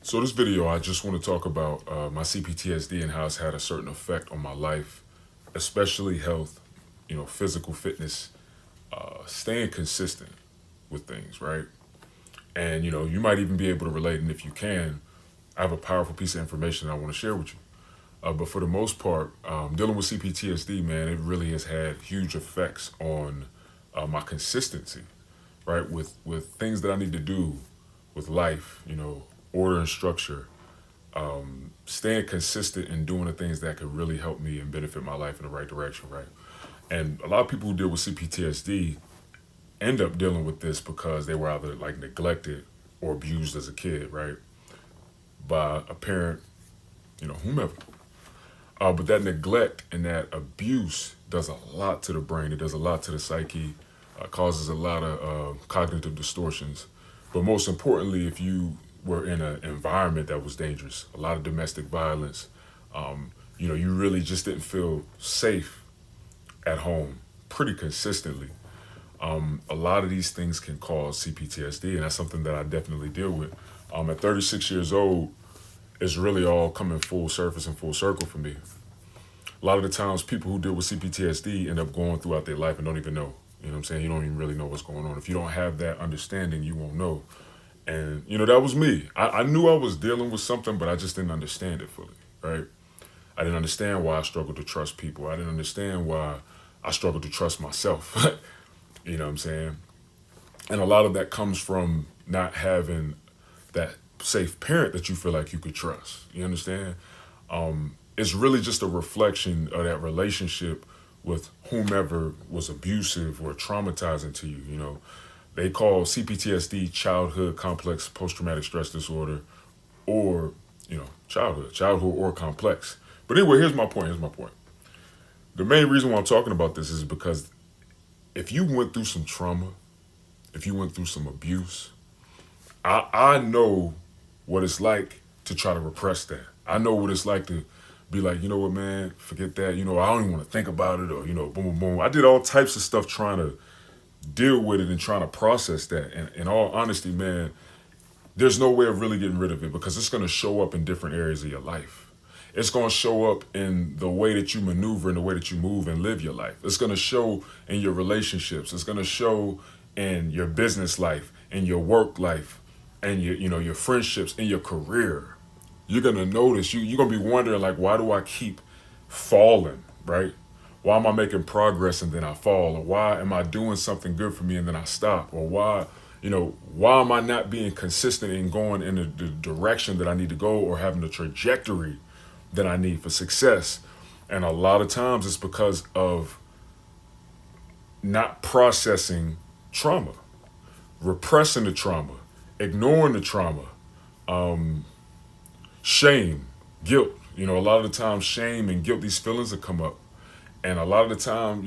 So this video, I just want to talk about my CPTSD and how it's had a certain effect on my life, especially health, physical fitness, staying consistent with things, right? And you might even be able to relate, and if you can, I have a powerful piece of information I want to share with you. But for the most part, dealing with CPTSD, man, it really has had huge effects on my consistency, right? With things that I need to do with life, order and structure, staying consistent and doing the things that could really help me and benefit my life in the right direction, right? And a lot of people who deal with CPTSD end up dealing with this because they were either like neglected or abused as a kid, right? By a parent, whomever. But that neglect and that abuse does a lot to the brain. It does a lot to the psyche, causes a lot of cognitive distortions. But most importantly, if you were in an environment that was dangerous, a lot of domestic violence, you really just didn't feel safe at home pretty consistently. A lot of these things can cause CPTSD, and that's something that I definitely deal with. At 36 years old, it's really all coming full surface and full circle for me. A lot of the times, people who deal with CPTSD end up going throughout their life and don't even know. You know what I'm saying? You don't even really know what's going on. If you don't have that understanding, you won't know. And, that was me. I knew I was dealing with something, but I just didn't understand it fully, right? I didn't understand why I struggled to trust people. I didn't understand why I struggled to trust myself. You know what I'm saying? And a lot of that comes from not having that safe parent that you feel like you could trust. You understand? It's really just a reflection of that relationship with whomever was abusive or traumatizing to you. They call CPTSD childhood complex post-traumatic stress disorder, or childhood or complex. But anyway, here's my point. The main reason why I'm talking about this is because if you went through some trauma, if you went through some abuse, I know what it's like to try to repress that. I know what it's like to be like, you know what, man, forget that. I don't even want to think about it, or, boom, boom, boom. I did all types of stuff trying to deal with it and trying to process that. And in all honesty, man, there's no way of really getting rid of it because it's going to show up in different areas of your life. It's going to show up in the way that you maneuver and the way that you move and live your life. It's going to show in your relationships. It's going to show in your business life, in your work life, and your friendships, in your career. You're going to notice, you're going to be wondering, like, why do I keep falling, right? Why am I making progress and then I fall? Or why am I doing something good for me and then I stop? Or why am I not being consistent in going in the direction that I need to go, or having the trajectory that I need for success? And a lot of times it's because of not processing trauma, repressing the trauma, ignoring the trauma, shame, guilt. A lot of the time shame and guilt, these feelings will come up. And a lot of the time,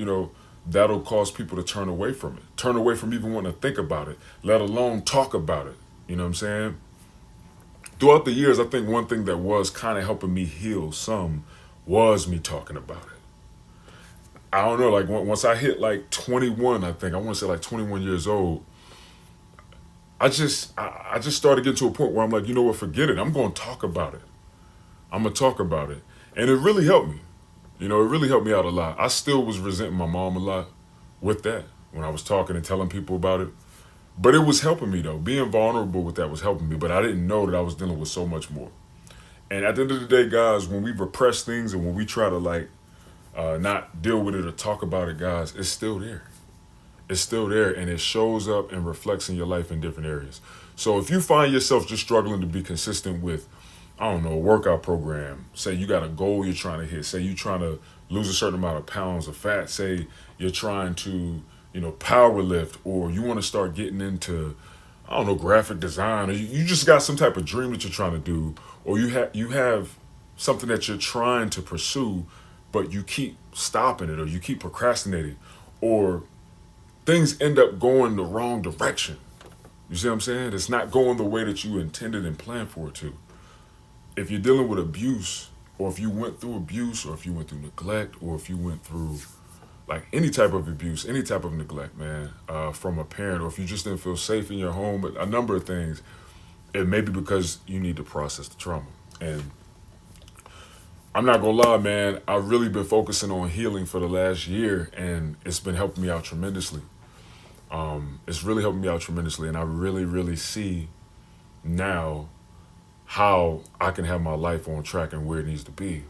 that'll cause people to turn away from it, turn away from even wanting to think about it, let alone talk about it. You know what I'm saying? Throughout the years, I think one thing that was kind of helping me heal some was me talking about it. I don't know, like once I hit like 21, I think, I want to say like 21 years old, I just started getting to a point where I'm like, you know what, forget it. I'm going to talk about it. I'm going to talk about it. And it really helped me. It really helped me out a lot. I still was resenting my mom a lot with that when I was talking and telling people about it. But it was helping me, though. Being vulnerable with that was helping me. But I didn't know that I was dealing with so much more. And at the end of the day, guys, when we repress things and when we try to not deal with it or talk about it, guys, it's still there. It's still there, and it shows up and reflects in your life in different areas. So if you find yourself just struggling to be consistent with, I don't know, a workout program, say you got a goal you're trying to hit, say you're trying to lose a certain amount of pounds of fat, say you're trying to, power lift, or you want to start getting into, I don't know, graphic design, or you just got some type of dream that you're trying to do, or you have something that you're trying to pursue, but you keep stopping it, or you keep procrastinating, or things end up going the wrong direction. You see what I'm saying? It's not going the way that you intended and planned for it to. If you're dealing with abuse, or if you went through abuse, or if you went through neglect, or if you went through like any type of abuse, any type of neglect, man, from a parent, or if you just didn't feel safe in your home, a number of things, it may be because you need to process the trauma. And I'm not gonna lie, man, I've really been focusing on healing for the last year, and it's been helping me out tremendously. It's really helping me out tremendously, and I really, really see now how I can have my life on track and where it needs to be.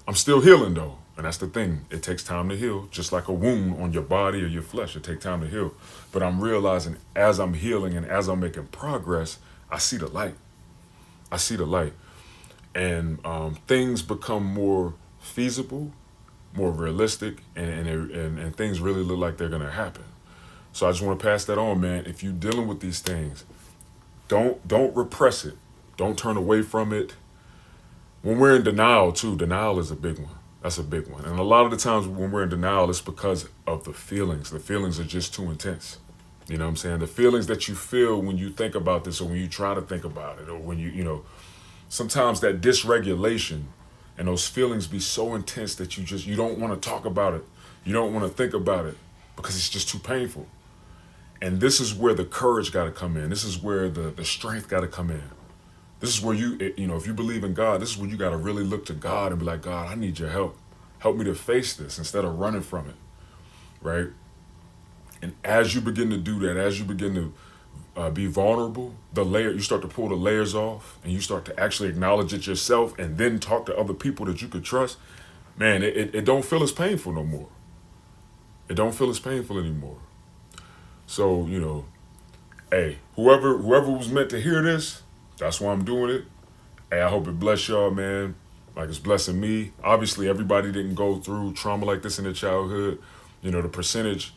I'm still healing though, and that's the thing. It takes time to heal, just like a wound on your body or your flesh. It takes time to heal. But I'm realizing as I'm healing and as I'm making progress, I see the light. I see the light, and things become more feasible, more realistic, and things really look like they're gonna happen. So I just want to pass that on, man. If you're dealing with these things, don't repress it. Don't turn away from it. When we're in denial too, denial is a big one. That's a big one. And a lot of the times when we're in denial, it's because of the feelings. The feelings are just too intense. You know what I'm saying? The feelings that you feel when you think about this, or when you try to think about it, or when sometimes that dysregulation and those feelings be so intense that you don't want to talk about it. You don't want to think about it because it's just too painful. And this is where the courage got to come in. This is where the strength got to come in. This is where if you believe in God, this is where you got to really look to God and be like, God, I need your help. Help me to face this instead of running from it, right? And as you begin to do that, as you begin to be vulnerable, you start to pull the layers off, and you start to actually acknowledge it yourself, and then talk to other people that you could trust. Man, it don't feel as painful no more. It don't feel as painful anymore. So, hey, whoever was meant to hear this, that's why I'm doing it. Hey, I hope it bless y'all, man. Like it's blessing me. Obviously, everybody didn't go through trauma like this in their childhood. The percentage,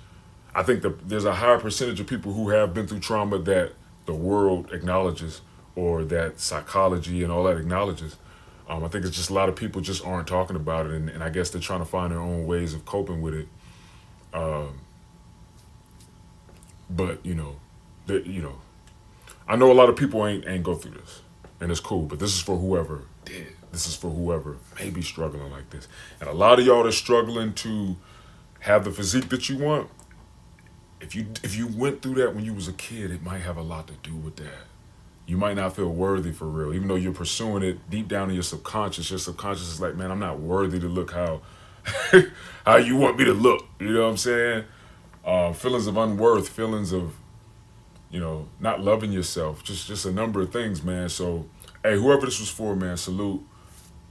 I think there's a higher percentage of people who have been through trauma that the world acknowledges, or that psychology and all that acknowledges. I think it's just a lot of people just aren't talking about it, and I guess they're trying to find their own ways of coping with it. But I know a lot of people ain't go through this, and it's cool. But this is for whoever did. This is for whoever may be struggling like this. And a lot of y'all that's struggling to have the physique that you want, if you went through that when you was a kid, it might have a lot to do with that. You might not feel worthy for real, even though you're pursuing it deep down in your subconscious. Your subconscious is like, man, I'm not worthy to look how how you want me to look. You know what I'm saying? Feelings of unworth, feelings of not loving yourself, just a number of things, man. So, hey, whoever this was for, man, salute.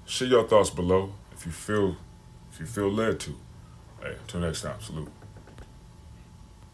Share your thoughts below if you feel led to. Hey, until next time, salute.